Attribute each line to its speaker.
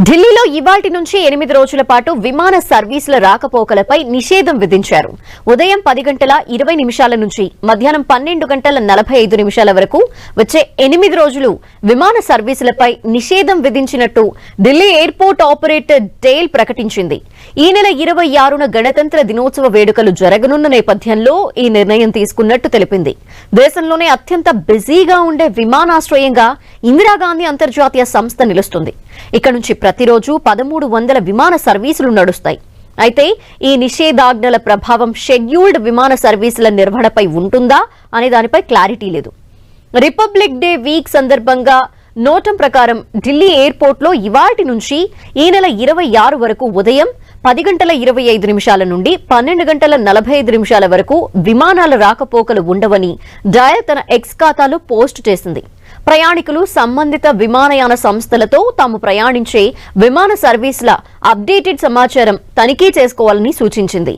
Speaker 1: ఢిల్లీలో ఇవాల్టి నుంచి 8 రోజుల పాటు విమాన సర్వీసుల రాకపోకలపై నిషేధం విధించారు. ఉదయం 10 గంటల 20 నిమిషాల నుంచి మధ్యాహ్నం 12 గంటల 45 నిమిషాల వరకు వచ్చే 8 రోజులు విమాన సర్వీసులపై నిషేధం విధించినట్టు ఢిల్లీ ఎయిర్పోర్ట్ ఆపరేటర్ డేల్ ప్రకటించింది. ఈ నెల 26న గణతంత్ర దినోత్సవ వేడుకలు జరగనున్న నేపథ్యంలో ఈ నిర్ణయం తీసుకున్నట్టు తెలిపింది. దేశంలోనే అత్యంత బిజీగా ఉండే విమానాశ్రయంగా ఇందిరాగాంధీ అంతర్జాతీయ సంస్థ నిలుస్తుంది. ఇక్కడ నుంచి ప్రతిరోజు 1300 విమాన సర్వీసులు నడుస్తాయి. అయితే ఈ నిషేధాజ్ఞల ప్రభావం షెడ్యూల్డ్ విమాన సర్వీసుల నిర్వహణపై ఉంటుందా అనే దానిపై క్లారిటీ లేదు. రిపబ్లిక్ డే వీక్ సందర్భంగా నోటం ప్రకారం ఢిల్లీ ఎయిర్పోర్ట్లో ఇవాల్టి నుంచి ఈ నెల 26 వరకు ఉదయం 10 గంటల 25 నిమిషాల నుండి 12 గంటల 45 నిమిషాల వరకు విమానాల రాకపోకలు ఉండవని డయల్ తన ఎక్స్ ఖాతాలో పోస్టు చేసింది. ప్రయాణికులు సంబంధిత విమానయాన సంస్థలతో తాము ప్రయాణించే విమాన సర్వీసుల అప్డేటెడ్ సమాచారం తనిఖీ చేసుకోవాలని సూచించింది.